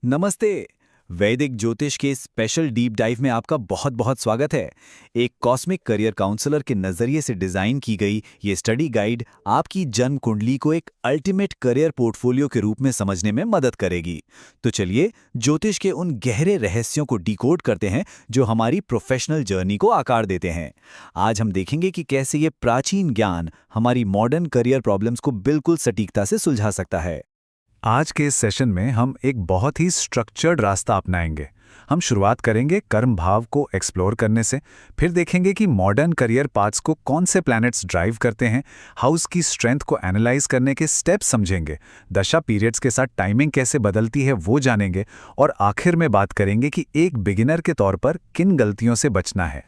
नमस्ते। वैदिक ज्योतिष के स्पेशल डीप डाइव में आपका बहुत बहुत स्वागत है। एक कॉस्मिक करियर काउंसलर के नज़रिए से डिज़ाइन की गई ये स्टडी गाइड आपकी जन्म कुंडली को एक अल्टीमेट करियर पोर्टफोलियो के रूप में समझने में मदद करेगी। तो चलिए ज्योतिष के उन गहरे रहस्यों को डिकोड करते हैं जो हमारी प्रोफेशनल जर्नी को आकार देते हैं। आज हम देखेंगे कि कैसे ये प्राचीन ज्ञान हमारी मॉडर्न करियर प्रॉब्लम्स को बिल्कुल सटीकता से सुलझा सकता है। आज के इस सेशन में हम एक बहुत ही स्ट्रक्चर्ड रास्ता अपनाएंगे। हम शुरुआत करेंगे कर्म भाव को एक्सप्लोर करने से, फिर देखेंगे कि मॉडर्न करियर पाथ्स को कौन से प्लैनेट्स ड्राइव करते हैं, हाउस की स्ट्रेंथ को एनालाइज करने के स्टेप्स समझेंगे, दशा पीरियड्स के साथ टाइमिंग कैसे बदलती है वो जानेंगे, और आखिर में बात करेंगे कि एक बिगिनर के तौर पर किन गलतियों से बचना है।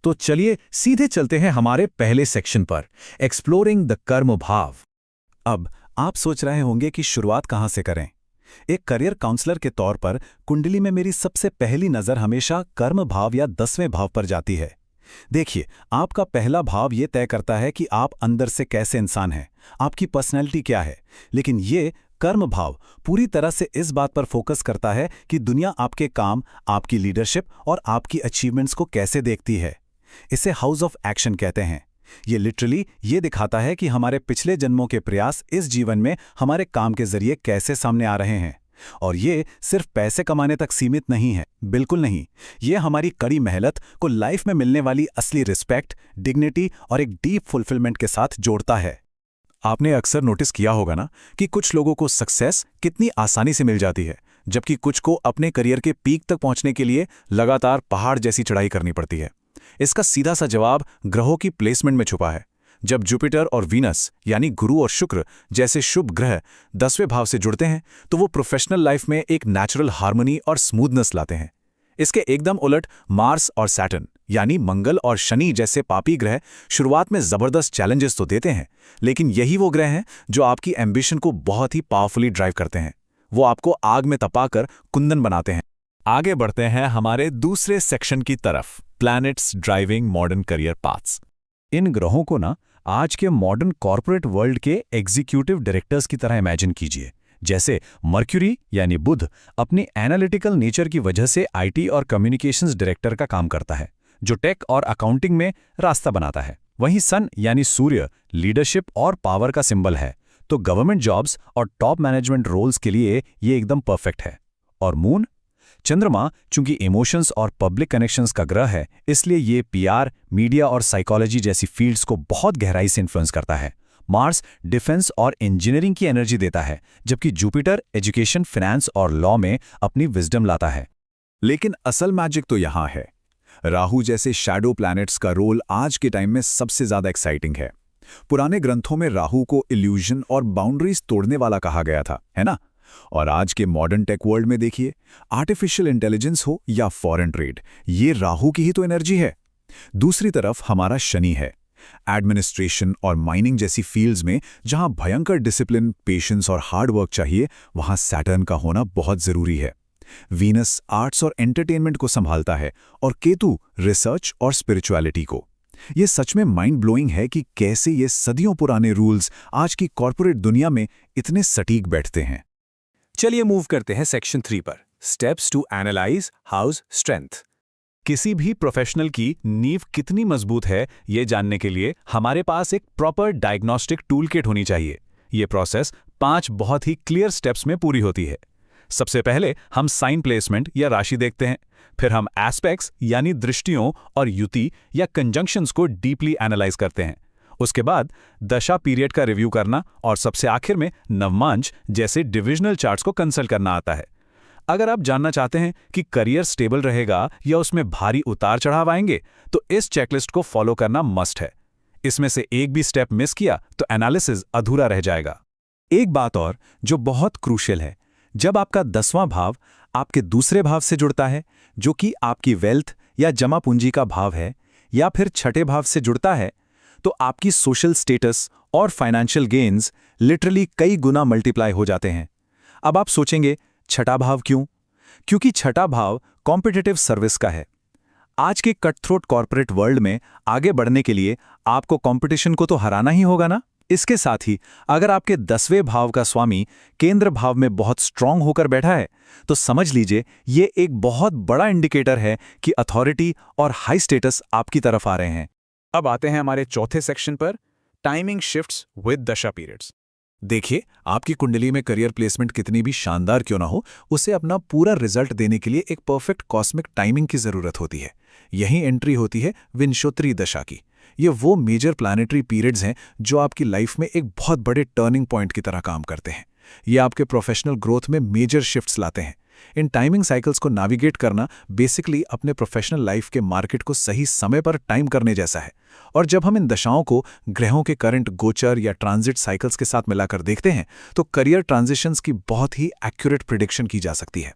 तो चलिए सीधे चलते हैं हमारे पहले सेक्शन पर, एक्सप्लोरिंग द कर्म भाव। अब आप सोच रहे होंगे कि शुरुआत कहाँ से करें। एक करियर काउंसलर के तौर पर कुंडली में मेरी सबसे पहली नज़र हमेशा कर्म भाव या 10वें भाव पर जाती है। देखिए, आपका पहला भाव ये तय करता है कि आप अंदर से कैसे इंसान हैं, आपकी पर्सनैलिटी क्या है। लेकिन ये कर्म भाव पूरी तरह से इस बात पर फोकस करता है कि दुनिया आपके काम, आपकी लीडरशिप और आपकी अचीवमेंट्स को कैसे देखती है। इसे हाउस ऑफ एक्शन कहते हैं। ये लिटरली ये दिखाता है कि हमारे पिछले जन्मों के प्रयास इस जीवन में हमारे काम के जरिए कैसे सामने आ रहे हैं। और ये सिर्फ पैसे कमाने तक सीमित नहीं है, बिल्कुल नहीं। ये हमारी कड़ी मेहनत को लाइफ में मिलने वाली असली रिस्पेक्ट, डिग्निटी और एक डीप फुलफिलमेंट के साथ जोड़ता है। आपने अक्सर नोटिस किया होगा ना कि कुछ लोगों को सक्सेस कितनी आसानी से मिल जाती है, जबकि कुछ को अपने करियर के पीक तक पहुंचने के लिए लगातार पहाड़ जैसी चढ़ाई करनी पड़ती है। इसका सीधा सा जवाब ग्रहों की प्लेसमेंट में छुपा है। जब जुपिटर और वीनस यानी गुरु और शुक्र जैसे शुभ ग्रह 10वें भाव से जुड़ते हैं तो वो प्रोफेशनल लाइफ में एक नेचुरल हार्मनी और स्मूथनेस लाते हैं। इसके एकदम उलट मार्स और सैटर्न यानी मंगल और शनि जैसे पापी ग्रह शुरुआत में जबरदस्त चैलेंजेस तो देते हैं, लेकिन यही वो ग्रह हैं जो आपकी एम्बिशन को बहुत ही पावरफुली ड्राइव करते हैं। वो आपको आग में तपाकर कुंदन बनाते हैं। आगे बढ़ते हैं हमारे दूसरे सेक्शन की तरफ, planets driving modern career paths. इन ग्रहों को ना आज के मॉडर्न कॉर्पोरेट वर्ल्ड के एग्जीक्यूटिव डायरेक्टर्स की तरह इमेजिन कीजिए। जैसे मर्क्यूरी यानी बुध अपनी एनालिटिकल नेचर की वजह से आईटी और कम्युनिकेशंस डायरेक्टर का काम करता है, जो टेक और अकाउंटिंग में रास्ता बनाता है। वहीं सन यानी सूर्य लीडरशिप और पावर का सिंबल है, तो गवर्नमेंट जॉब्स और टॉप मैनेजमेंट रोल्स के लिए ये एकदम परफेक्ट है। और मून चंद्रमा चूंकि इमोशंस और पब्लिक कनेक्शंस का ग्रह है, इसलिए ये पीआर, मीडिया और साइकोलॉजी जैसी फील्ड्स को बहुत गहराई से इन्फ्लुएंस करता है। मार्स डिफेंस और इंजीनियरिंग की एनर्जी देता है, जबकि जुपिटर एजुकेशन, फाइनेंस और लॉ में अपनी विजडम लाता है। लेकिन असल मैजिक तो यहाँ है। राहु जैसे शैडो प्लैनेट्स का रोल आज के टाइम में सबसे ज्यादा एक्साइटिंग है। पुराने ग्रंथों में राहु को इल्यूजन और बाउंड्रीज तोड़ने वाला कहा गया था, है ना? और आज के मॉडर्न टेक वर्ल्ड में देखिए, आर्टिफिशियल इंटेलिजेंस हो या फॉरेन ट्रेड, ये राहु की ही तो एनर्जी है। दूसरी तरफ हमारा शनि है। एडमिनिस्ट्रेशन और माइनिंग जैसी फील्ड्स में जहां भयंकर डिसिप्लिन, पेशेंस और हार्ड वर्क चाहिए, वहां सैटर्न का होना बहुत जरूरी है। वीनस आर्ट्स और एंटरटेनमेंट को संभालता है और केतु रिसर्च और स्पिरिचुअलिटी को। ये सच में माइंड ब्लोइंग है कि कैसे ये सदियों पुराने रूल्स आज की कॉर्पोरेट दुनिया में इतने सटीक बैठते हैं। चलिए मूव करते हैं सेक्शन 3 पर, steps to analyse house strength. किसी भी प्रोफेशनल की नींव कितनी मजबूत है ये जानने के लिए हमारे पास एक प्रॉपर डायग्नोस्टिक टूल किट होनी चाहिए। ये प्रोसेस 5 बहुत ही क्लियर स्टेप्स में पूरी होती है। सबसे पहले हम साइन प्लेसमेंट या राशि देखते हैं, फिर हम एस्पेक्ट्स यानी दृष्टियों और युति या कंजंक्शंस को डीपली एनालाइज करते हैं। उसके बाद दशा पीरियड का रिव्यू करना और सबसे आखिर में नवमांश जैसे डिविजनल चार्ट्स को कंसल्ट करना आता है। अगर आप जानना चाहते हैं कि करियर स्टेबल रहेगा या उसमें भारी उतार चढ़ाव आएंगे, तो इस चेकलिस्ट को फॉलो करना मस्ट है। इसमें से एक भी स्टेप मिस किया तो एनालिसिस अधूरा रह जाएगा। एक बात और जो बहुत क्रूशियल है, जब आपका 10वां भाव आपके दूसरे भाव से जुड़ता है, जो कि आपकी वेल्थ या जमा पूंजी का भाव है, या फिर छठे भाव से जुड़ता है, तो आपकी सोशल स्टेटस और फाइनेंशियल गेन्स लिटरली कई गुना मल्टीप्लाई हो जाते हैं। अब आप सोचेंगे, छठा भाव क्यों? क्योंकि छठा भाव कॉम्पिटिटिव सर्विस का है। आज के कट थ्रोट कॉर्पोरेट वर्ल्ड में आगे बढ़ने के लिए आपको कंपटीशन को तो हराना ही होगा ना। इसके साथ ही अगर आपके 10वें भाव का स्वामी केंद्र भाव में बहुत स्ट्रांग होकर बैठा है तो समझ लीजिए ये एक बहुत बड़ा इंडिकेटर है कि अथॉरिटी और हाई स्टेटस आपकी तरफ आ रहे हैं। अब आते हैं हमारे चौथे सेक्शन पर, टाइमिंग शिफ्ट्स विद दशा पीरियड्स। देखिए, आपकी कुंडली में करियर प्लेसमेंट कितनी भी शानदार क्यों ना हो, उसे अपना पूरा रिजल्ट देने के लिए एक परफेक्ट कॉस्मिक टाइमिंग की जरूरत होती है। यही एंट्री होती है विंशोत्तरी दशा की। ये वो मेजर प्लानिटरी पीरियड्स हैं जो आपकी लाइफ में एक बहुत बड़े टर्निंग पॉइंट की तरह काम करते हैं। ये आपके प्रोफेशनल ग्रोथ में मेजर शिफ्ट्स लाते हैं। इन टाइमिंग साइकिल्स को नाविगेट करना बेसिकली अपने प्रोफेशनल लाइफ के मार्केट को सही समय पर टाइम करने जैसा है। और जब हम इन दशाओं को ग्रहों के करंट गोचर या ट्रांजिट साइकिल्स के साथ मिलाकर देखते हैं तो करियर ट्रांजिशंस की बहुत ही एक्यूरेट प्रिडिक्शन की जा सकती है।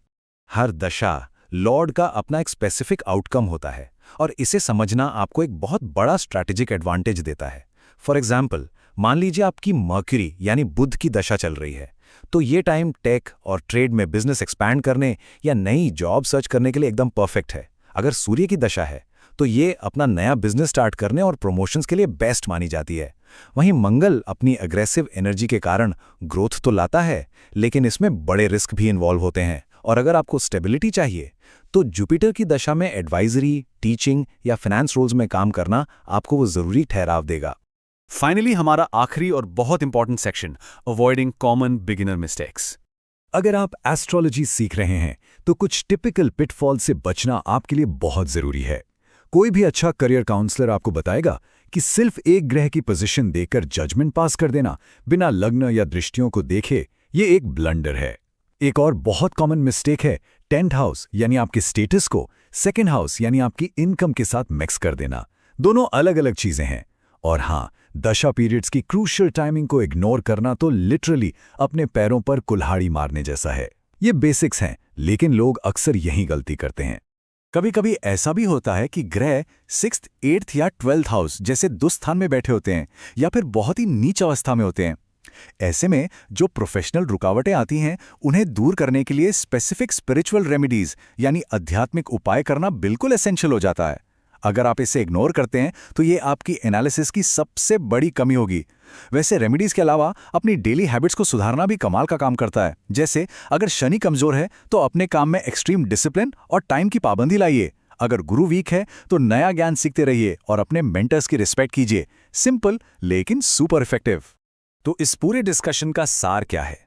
हर दशा लॉर्ड का अपना एक स्पेसिफिक आउटकम होता है और इसे समझना आपको एक बहुत बड़ा स्ट्रैटेजिक एडवांटेज देता है। फॉर एग्जाम्पल, मान लीजिए आपकी मर्क्यूरी यानी बुध की दशा चल रही है, तो ये टाइम टेक और ट्रेड में बिजनेस एक्सपैंड करने या नई जॉब सर्च करने के लिए एकदम परफेक्ट है। अगर सूर्य की दशा है तो ये अपना नया बिजनेस स्टार्ट करने और प्रमोशंस के लिए बेस्ट मानी जाती है। वहीं मंगल अपनी अग्रेसिव एनर्जी के कारण ग्रोथ तो लाता है, लेकिन इसमें बड़े रिस्क भी इन्वॉल्व होते हैं। और अगर आपको स्टेबिलिटी चाहिए तो जुपिटर की दशा में एडवाइजरी, टीचिंग या फाइनेंस रोल्स में काम करना आपको वो जरूरी ठहराव देगा। फाइनली हमारा आखिरी और बहुत important section, avoiding common beginner mistakes. अगर आप एस्ट्रोलॉजी सीख रहे हैं तो कुछ टिपिकल पिटफॉल से बचना आपके लिए बहुत जरूरी है। कोई भी अच्छा करियर काउंसलर आपको बताएगा कि सिर्फ एक ग्रह की पोजीशन देखकर जजमेंट पास कर देना बिना लग्न या दृष्टियों को देखे, ये एक ब्लंडर है। एक और बहुत कॉमन मिस्टेक है 10th हाउस यानी आपके स्टेटस को 2nd हाउस यानी आपकी इनकम के साथ मिक्स कर देना। दोनों अलग अलग चीजें हैं। और हाँ, दशा पीरियड्स की क्रूशियल टाइमिंग को इग्नोर करना तो लिटरली अपने पैरों पर कुल्हाड़ी मारने जैसा है। ये बेसिक्स हैं, लेकिन लोग अक्सर यही गलती करते हैं। कभी कभी ऐसा भी होता है कि ग्रह 6th, 8th या 12th हाउस जैसे दुस्थान में बैठे होते हैं या फिर बहुत ही नीच अवस्था में होते हैं। ऐसे में जो प्रोफेशनल रुकावटें आती हैं उन्हें दूर करने के लिए स्पेसिफिक स्पिरिचुअल रेमेडीज यानी आध्यात्मिक उपाय करना बिल्कुल एसेंशियल हो जाता है। अगर आप इसे इग्नोर करते हैं तो ये आपकी एनालिसिस की सबसे बड़ी कमी होगी। वैसे रेमेडीज के अलावा अपनी डेली हैबिट्स को सुधारना भी कमाल का काम करता है। जैसे अगर शनि कमजोर है तो अपने काम में एक्सट्रीम डिसिप्लिन और टाइम की पाबंदी लाइए। अगर गुरु वीक है तो नया ज्ञान सीखते रहिए और अपने मेंटर्स की रिस्पेक्ट कीजिए। सिंपल लेकिन सुपर इफेक्टिव। तो इस पूरे डिस्कशन का सार क्या है?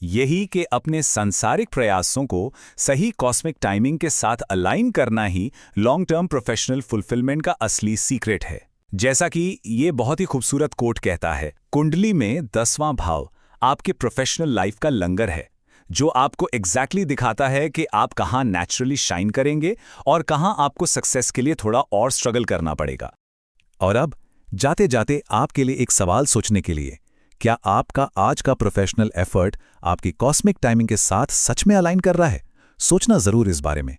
यही कि अपने सांसारिक प्रयासों को सही कॉस्मिक टाइमिंग के साथ अलाइन करना ही लॉन्ग टर्म प्रोफेशनल फुलफिलमेंट का असली सीक्रेट है। जैसा कि ये बहुत ही खूबसूरत कोट कहता है, कुंडली में 10वां भाव आपके प्रोफेशनल लाइफ का लंगर है, जो आपको एग्जैक्टली दिखाता है कि आप कहाँ नेचुरली शाइन करेंगे और कहाँ आपको सक्सेस के लिए थोड़ा और स्ट्रगल करना पड़ेगा। और अब जाते जाते आपके लिए एक सवाल सोचने के लिए, क्या आपका आज का प्रोफेशनल एफर्ट आपकी कॉस्मिक टाइमिंग के साथ सच में अलाइन कर रहा है? सोचना जरूर इस बारे में।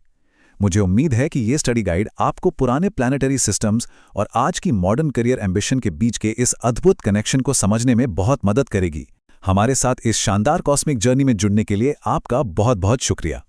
मुझे उम्मीद है कि ये स्टडी गाइड आपको पुराने प्लैनेटरी सिस्टम्स और आज की मॉडर्न करियर एम्बिशन के बीच के इस अद्भुत कनेक्शन को समझने में बहुत मदद करेगी। हमारे साथ इस शानदार कॉस्मिक जर्नी में जुड़ने के लिए आपका बहुत बहुत शुक्रिया।